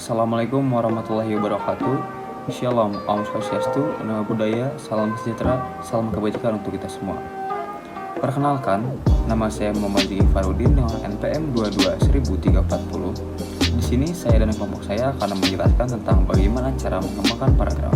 Assalamualaikum warahmatullahi wabarakatuh. Shalom, Om Swastiastu, Namo Buddhaya, salam sejahtera, salam kebajikan untuk kita semua. Perkenalkan, nama saya Muhammad Ziki Farudin dengan NPM 22130. Di sini saya dan kelompok saya akan menjelaskan tentang bagaimana cara mengembangkan paragraf.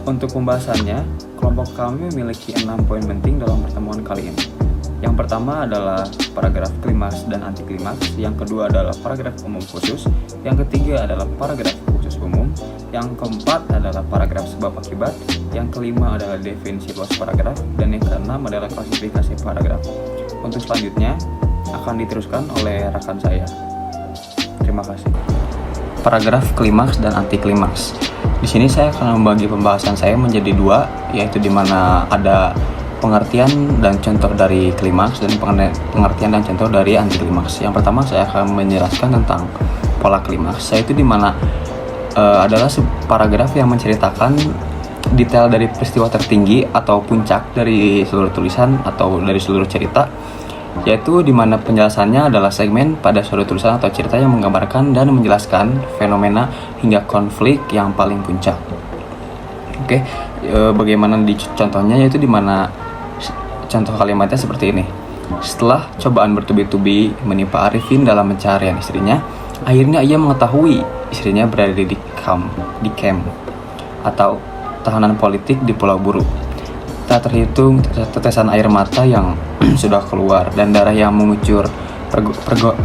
Untuk pembahasannya, kelompok kami memiliki 6 poin penting dalam pertemuan kali ini. Yang pertama adalah paragraf klimaks dan anti klimaks, yang kedua adalah paragraf umum khusus, yang ketiga adalah paragraf khusus umum, yang keempat adalah paragraf sebab akibat, yang kelima adalah definisi luas paragraf, dan yang keenam adalah klasifikasi paragraf. Untuk selanjutnya akan diteruskan oleh rekan saya. Terima kasih. Paragraf klimaks dan anti klimaks. Di sini saya akan membagi pembahasan saya menjadi dua, yaitu di mana ada pengertian dan contoh dari klimaks dan pengertian dan contoh dari anti klimaks. Yang pertama saya akan menjelaskan tentang pola klimaks, yaitu di mana adalah paragraf yang menceritakan detail dari peristiwa tertinggi atau puncak dari seluruh tulisan atau dari seluruh cerita, yaitu di mana penjelasannya adalah segmen pada seluruh tulisan atau cerita yang menggambarkan dan menjelaskan fenomena hingga konflik yang paling puncak. Oke, bagaimana di contohnya, yaitu di mana contoh kalimatnya seperti ini. Setelah cobaan bertubi-tubi menimpa Arifin dalam pencarian istrinya, akhirnya ia mengetahui istrinya berada di camp atau tahanan politik di Pulau Buru. Tak terhitung tetesan air mata yang sudah keluar dan darah yang mengucur.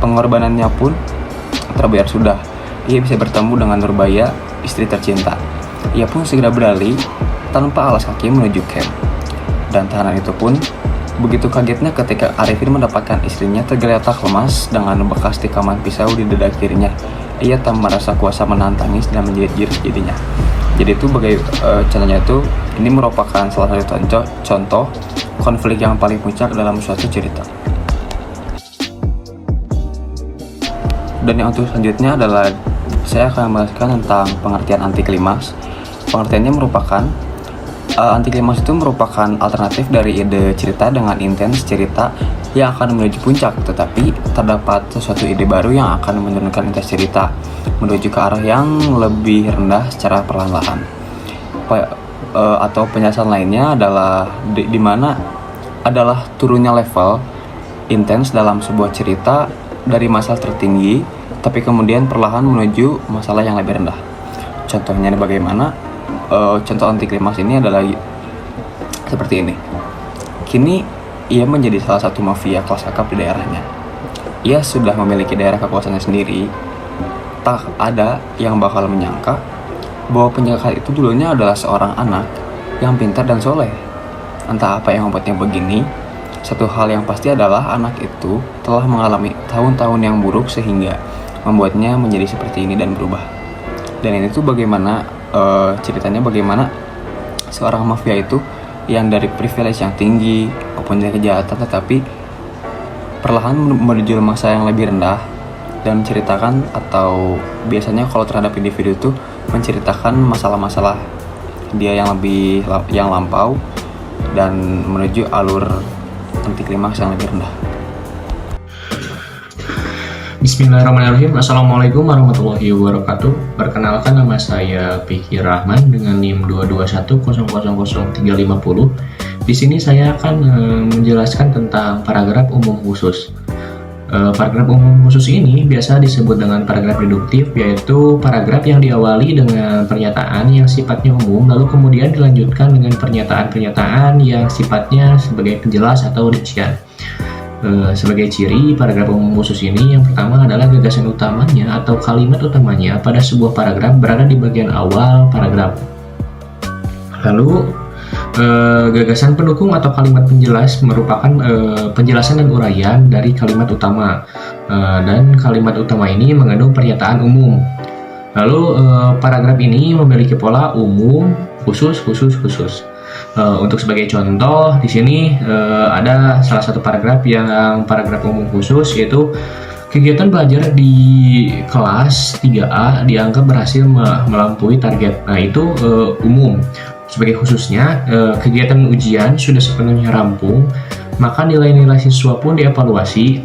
Pengorbanannya pun terbayar sudah. Ia bisa bertemu dengan Nurbaya, istri tercinta. Ia pun segera beralih tanpa alas kaki menuju camp. Dan tahanan itu pun begitu kagetnya ketika Arifin mendapatkan istrinya tergeletak lemas dengan bekas tikaman pisau di dada kirinya. Ia tak merasa kuasa menahan tangis dan menjerit-jerit jadinya. Jadi itu contohnya itu, ini merupakan salah satu contoh konflik yang paling puncak dalam suatu cerita. Dan yang untuk selanjutnya adalah saya akan menjelaskan tentang pengertian anti klimaks. Pengertiannya merupakan anti klimaks itu merupakan alternatif dari ide cerita dengan intens cerita yang akan menuju puncak, tetapi terdapat sesuatu ide baru yang akan menurunkan intens cerita menuju ke arah yang lebih rendah secara perlahan-lahan. Atau penjelasan lainnya adalah di mana adalah turunnya level intens dalam sebuah cerita dari masalah tertinggi, tapi kemudian perlahan menuju masalah yang lebih rendah. Contohnya bagaimana? Contoh anti klimaks ini adalah seperti ini. Kini ia menjadi salah satu mafia kelas kakap di daerahnya. Ia sudah memiliki daerah kekuasaannya sendiri. Tak ada yang bakal menyangka bahwa penjahat itu dulunya adalah seorang anak yang pintar dan soleh. Entah apa yang membuatnya begini. Satu hal yang pasti adalah anak itu telah mengalami tahun-tahun yang buruk sehingga membuatnya menjadi seperti ini dan berubah. Dan ini tuh bagaimana ceritanya bagaimana seorang mafia itu yang dari privilege yang tinggi maupun dari kejahatan, tetapi perlahan menuju masa yang lebih rendah dan menceritakan, atau biasanya kalau terhadap individu itu menceritakan masalah-masalah dia yang lampau dan menuju alur anti klimaks yang lebih rendah. Bismillahirrahmanirrahim. Assalamualaikum warahmatullahi wabarakatuh. Perkenalkan, nama saya Fikri Rahman dengan NIM 221000350. Di sini saya akan menjelaskan tentang paragraf umum khusus. Paragraf umum khusus ini biasa disebut dengan paragraf deduktif, yaitu paragraf yang diawali dengan pernyataan yang sifatnya umum, lalu kemudian dilanjutkan dengan pernyataan-pernyataan yang sifatnya sebagai penjelas atau rincian. Sebagai ciri paragraf umum khusus ini, yang pertama adalah gagasan utamanya atau kalimat utamanya pada sebuah paragraf berada di bagian awal paragraf. Lalu gagasan pendukung atau kalimat penjelas merupakan penjelasan dan uraian dari kalimat utama, dan kalimat utama ini mengandung pernyataan umum. Lalu paragraf ini memiliki pola umum, khusus. Untuk sebagai contoh di sini ada salah satu paragraf umum khusus, yaitu kegiatan belajar di kelas 3A dianggap berhasil melampaui target. Nah, itu umum. Sebagai khususnya, kegiatan ujian sudah sepenuhnya rampung, maka nilai-nilai siswa pun dievaluasi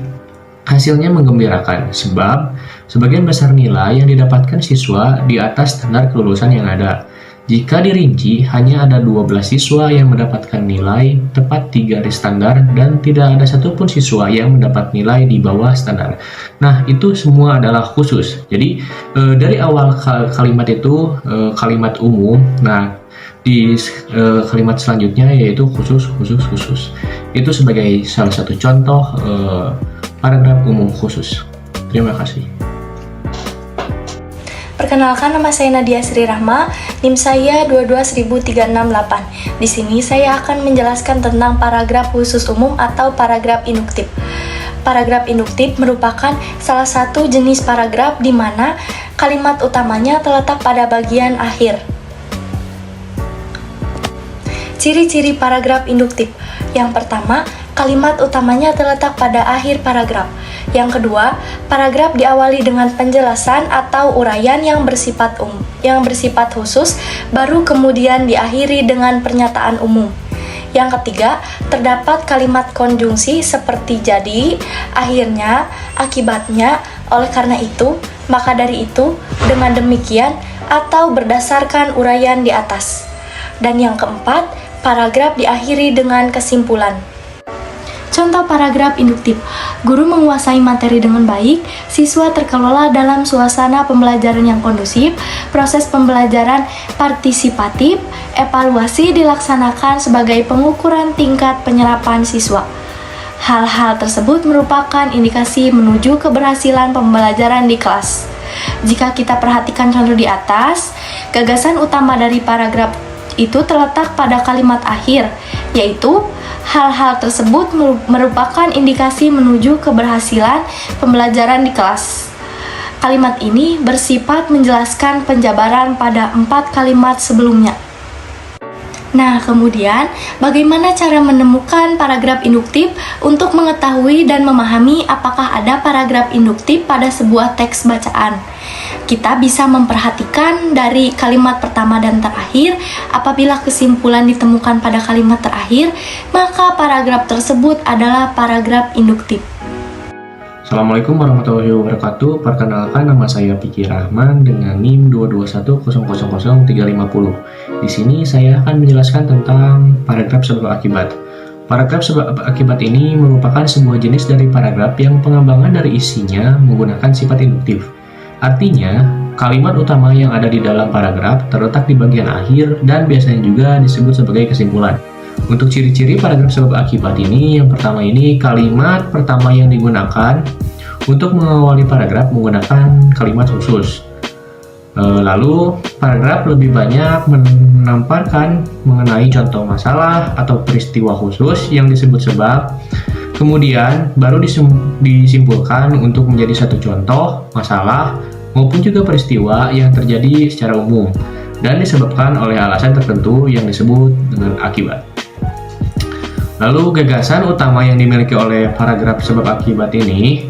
Hasilnya menggembirakan, sebab sebagian besar nilai yang didapatkan siswa di atas standar kelulusan yang ada. Jika dirinci, hanya ada 12 siswa yang mendapatkan nilai tepat 3 garis standar dan tidak ada satupun siswa yang mendapat nilai di bawah standar. Nah, itu semua adalah khusus. Jadi, dari awal kalimat itu kalimat umum. Nah, di kalimat selanjutnya yaitu khusus. Itu sebagai salah satu contoh paragraf umum khusus. Terima kasih. Perkenalkan, nama saya Nadia Sri Rahma, NIM saya 2213668. Di sini saya akan menjelaskan tentang paragraf khusus umum atau paragraf induktif. Paragraf induktif merupakan salah satu jenis paragraf di mana kalimat utamanya terletak pada bagian akhir. Ciri-ciri paragraf induktif. Yang pertama, kalimat utamanya terletak pada akhir paragraf. Yang kedua, paragraf diawali dengan penjelasan atau uraian yang bersifat khusus, baru kemudian diakhiri dengan pernyataan umum. Yang ketiga, terdapat kalimat konjungsi seperti jadi, akhirnya, akibatnya, oleh karena itu, maka dari itu, dengan demikian, atau berdasarkan uraian di atas. Dan yang keempat, paragraf diakhiri dengan kesimpulan. Contoh paragraf induktif. Guru menguasai materi dengan baik, siswa terkelola dalam suasana pembelajaran yang kondusif, proses pembelajaran partisipatif, evaluasi dilaksanakan sebagai pengukuran tingkat penyerapan siswa. Hal-hal tersebut merupakan indikasi menuju keberhasilan pembelajaran di kelas. Jika kita perhatikan contoh di atas, gagasan utama dari paragraf itu terletak pada kalimat akhir, yaitu hal-hal tersebut merupakan indikasi menuju keberhasilan pembelajaran di kelas. Kalimat ini bersifat menjelaskan penjabaran pada 4 kalimat sebelumnya. Nah, kemudian bagaimana cara menemukan paragraf induktif? Untuk mengetahui dan memahami apakah ada paragraf induktif pada sebuah teks bacaan, kita bisa memperhatikan dari kalimat pertama dan terakhir. Apabila kesimpulan ditemukan pada kalimat terakhir, maka paragraf tersebut adalah paragraf induktif. Assalamualaikum warahmatullahi wabarakatuh. Perkenalkan, nama saya Piki Rahman dengan NIM 221000350. Di sini saya akan menjelaskan tentang paragraf sebab akibat. Paragraf sebab akibat ini merupakan sebuah jenis dari paragraf yang pengembangan dari isinya menggunakan sifat induktif. Artinya, kalimat utama yang ada di dalam paragraf terletak di bagian akhir dan biasanya juga disebut sebagai kesimpulan. Untuk ciri-ciri paragraf sebab akibat ini, yang pertama ini kalimat pertama yang digunakan untuk mengawali paragraf menggunakan kalimat khusus. Lalu, paragraf lebih banyak menamparkan mengenai contoh masalah atau peristiwa khusus yang disebut sebab. Kemudian, baru disimpulkan untuk menjadi satu contoh masalah maupun juga peristiwa yang terjadi secara umum dan disebabkan oleh alasan tertentu yang disebut dengan akibat. Lalu, gagasan utama yang dimiliki oleh paragraf sebab akibat ini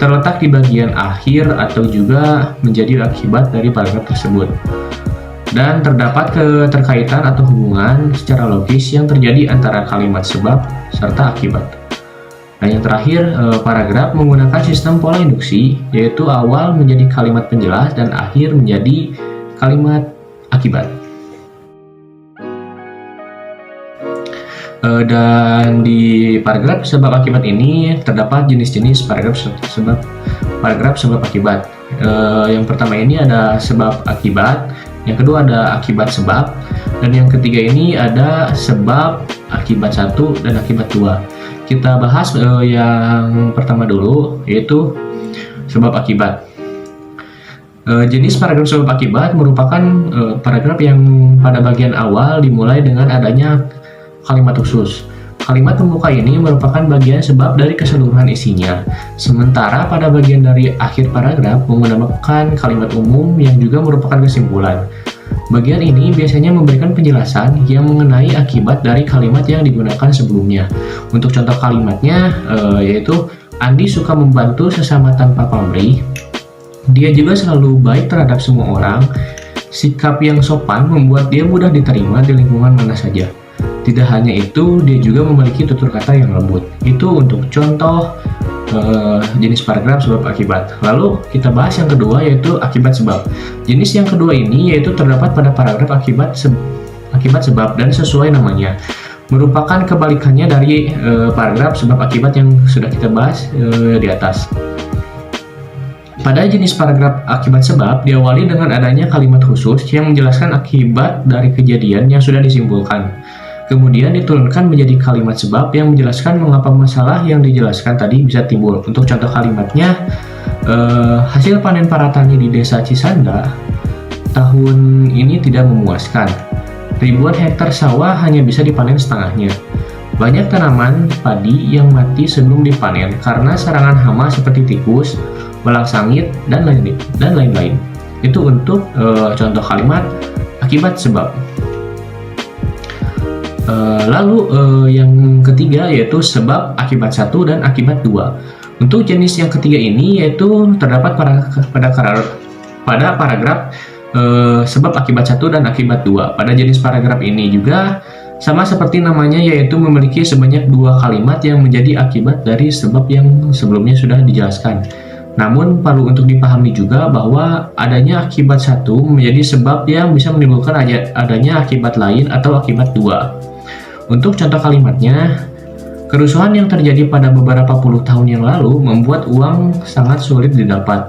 terletak di bagian akhir atau juga menjadi akibat dari paragraf tersebut. Dan terdapat keterkaitan atau hubungan secara logis yang terjadi antara kalimat sebab serta akibat. Dan yang terakhir, paragraf menggunakan sistem pola induksi, yaitu awal menjadi kalimat penjelas dan akhir menjadi kalimat akibat. Dan di paragraf sebab akibat ini terdapat jenis-jenis paragraf sebab akibat. Yang pertama ini ada sebab akibat, yang kedua ada akibat sebab, dan yang ketiga ini ada sebab akibat 1 dan akibat 2. Kita bahas yang pertama dulu, yaitu sebab akibat. Jenis paragraf sebab akibat merupakan paragraf yang pada bagian awal dimulai dengan adanya kalimat khusus. Kalimat pembuka ini merupakan bagian sebab dari keseluruhan isinya, sementara pada bagian dari akhir paragraf menggunakan kalimat umum yang juga merupakan kesimpulan. Bagian ini biasanya memberikan penjelasan yang mengenai akibat dari kalimat yang digunakan sebelumnya. Untuk contoh kalimatnya yaitu Andi suka membantu sesama tanpa pamrih. Dia juga selalu baik terhadap semua orang. Sikap yang sopan membuat dia mudah diterima di lingkungan mana saja. Tidak hanya itu, dia juga memiliki tutur kata yang lembut. Itu untuk contoh jenis paragraf sebab akibat. Lalu kita bahas yang kedua, yaitu akibat sebab. Jenis yang kedua ini yaitu terdapat pada paragraf akibat sebab, dan sesuai namanya merupakan kebalikannya dari paragraf sebab akibat yang sudah kita bahas di atas. Pada jenis paragraf akibat sebab diawali dengan adanya kalimat khusus yang menjelaskan akibat dari kejadian yang sudah disimpulkan. Kemudian diturunkan menjadi kalimat sebab yang menjelaskan mengapa masalah yang dijelaskan tadi bisa timbul. Untuk contoh kalimatnya, hasil panen para tani di desa Cisanda tahun ini tidak memuaskan. Ribuan hektar sawah hanya bisa dipanen setengahnya. Banyak tanaman padi yang mati sebelum dipanen karena serangan hama seperti tikus, belang sangit, dan lain-lain. Itu untuk contoh kalimat akibat sebab. Lalu yang ketiga yaitu sebab akibat 1 dan akibat 2. Untuk jenis yang ketiga ini yaitu terdapat pada paragraf sebab akibat 1 dan akibat 2. Pada jenis paragraf ini juga sama seperti namanya, yaitu memiliki sebanyak 2 kalimat yang menjadi akibat dari sebab yang sebelumnya sudah dijelaskan. Namun perlu untuk dipahami juga bahwa adanya akibat 1 menjadi sebab yang bisa menimbulkan adanya akibat lain atau akibat 2. Untuk contoh kalimatnya, kerusuhan yang terjadi pada beberapa puluh tahun yang lalu membuat uang sangat sulit didapat.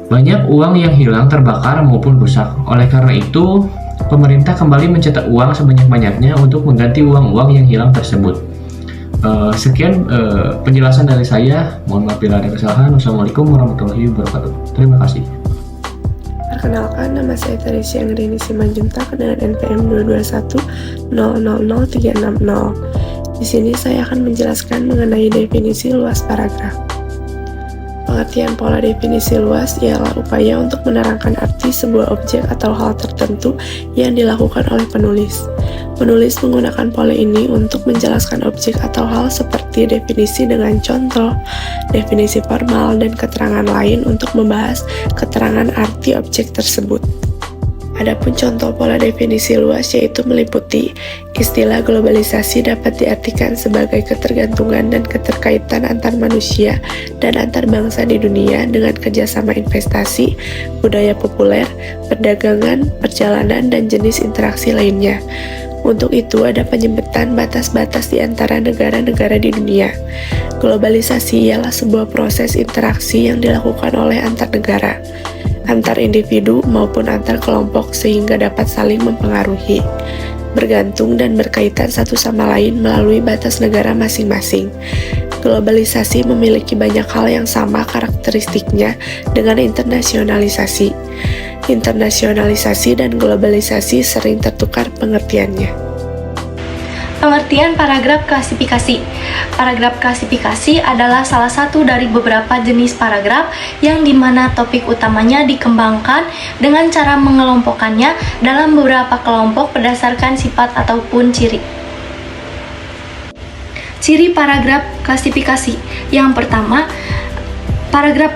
Banyak uang yang hilang, terbakar maupun rusak. Oleh karena itu, pemerintah kembali mencetak uang sebanyak-banyaknya untuk mengganti uang-uang yang hilang tersebut. Sekian penjelasan dari saya. Mohon maaf bila ada kesalahan. Wassalamualaikum warahmatullahi wabarakatuh. Terima kasih. Perkenalkan, nama saya Teresia Angrini Simanjuntak dengan NPM 221000360. Di sini saya akan menjelaskan mengenai definisi luas paragraf. Pengertian pola definisi luas ialah upaya untuk menerangkan arti sebuah objek atau hal tertentu yang dilakukan oleh penulis. Penulis menggunakan pola ini untuk menjelaskan objek atau hal seperti definisi dengan contoh, definisi formal, dan keterangan lain untuk membahas keterangan arti objek tersebut. Adapun contoh pola definisi luas yaitu meliputi istilah globalisasi dapat diartikan sebagai ketergantungan dan keterkaitan antar manusia dan antar bangsa di dunia dengan kerjasama investasi, budaya populer, perdagangan, perjalanan, dan jenis interaksi lainnya. Untuk itu ada penyebutan batas-batas di antara negara-negara di dunia. Globalisasi ialah sebuah proses interaksi yang dilakukan oleh antar negara, antar individu maupun antar kelompok sehingga dapat saling mempengaruhi, bergantung dan berkaitan satu sama lain melalui batas negara masing-masing. Globalisasi memiliki banyak hal yang sama karakteristiknya dengan internasionalisasi. Internasionalisasi dan globalisasi sering tertukar pengertiannya. Pengertian paragraf klasifikasi. Paragraf klasifikasi adalah salah satu dari beberapa jenis paragraf yang dimana topik utamanya dikembangkan dengan cara mengelompokkannya dalam beberapa kelompok berdasarkan sifat ataupun ciri. Ciri paragraf klasifikasi. Yang pertama, paragraf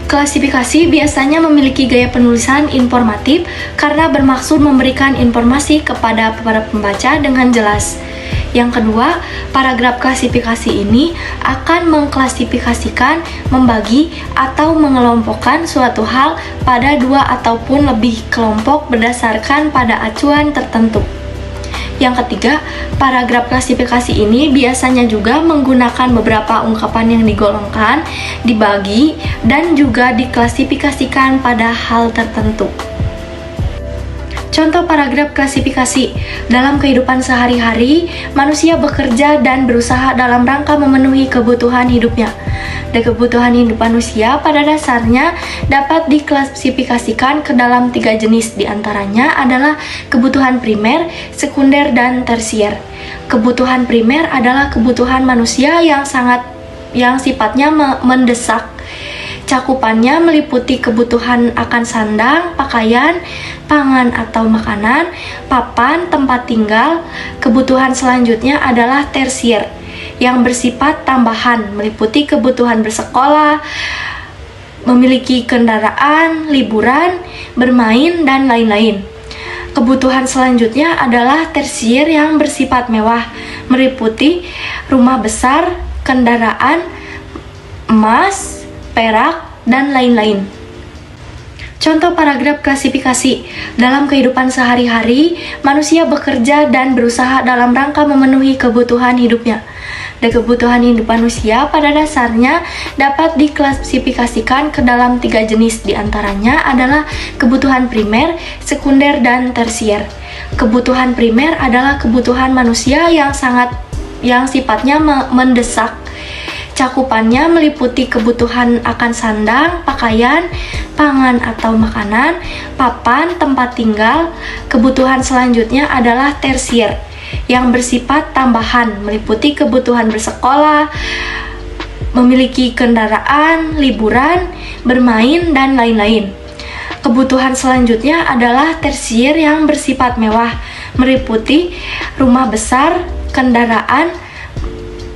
klasifikasi biasanya memiliki gaya penulisan informatif karena bermaksud memberikan informasi kepada para pembaca dengan jelas. Yang kedua, paragraf klasifikasi ini akan mengklasifikasikan, membagi, atau mengelompokkan suatu hal pada 2 ataupun lebih kelompok berdasarkan pada acuan tertentu. Yang ketiga, paragraf klasifikasi ini biasanya juga menggunakan beberapa ungkapan yang digolongkan, dibagi, dan juga diklasifikasikan pada hal tertentu. Contoh paragraf klasifikasi. Dalam kehidupan sehari-hari, manusia bekerja dan berusaha dalam rangka memenuhi kebutuhan hidupnya. Dan kebutuhan hidup manusia pada dasarnya dapat diklasifikasikan ke dalam 3 jenis. Di antaranya adalah kebutuhan primer, sekunder, dan tersier. Kebutuhan primer adalah kebutuhan manusia yang sifatnya mendesak. Cakupannya meliputi kebutuhan akan sandang, pakaian, pangan atau makanan, papan, tempat tinggal. Kebutuhan selanjutnya adalah tersier yang bersifat tambahan, meliputi kebutuhan bersekolah, memiliki kendaraan, liburan, bermain, dan lain-lain. Kebutuhan selanjutnya adalah tersier yang bersifat mewah, meliputi rumah besar, kendaraan, emas, perak, dan lain-lain. Contoh paragraf klasifikasi. Dalam kehidupan sehari-hari, manusia bekerja dan berusaha dalam rangka memenuhi kebutuhan hidupnya. Dan kebutuhan hidup manusia pada dasarnya dapat diklasifikasikan ke dalam 3 jenis. Di antaranya adalah kebutuhan primer, sekunder, dan tersier. Kebutuhan primer adalah kebutuhan manusia yang sifatnya mendesak. Cakupannya meliputi kebutuhan akan sandang, pakaian, pangan atau makanan, papan, tempat tinggal. Kebutuhan selanjutnya adalah tersier yang bersifat tambahan, meliputi kebutuhan bersekolah, memiliki kendaraan, liburan, bermain, dan lain-lain. Kebutuhan selanjutnya adalah tersier yang bersifat mewah, meliputi rumah besar, kendaraan,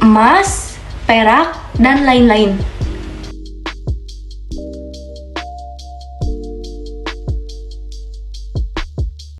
emas, perak, dan lain-lain.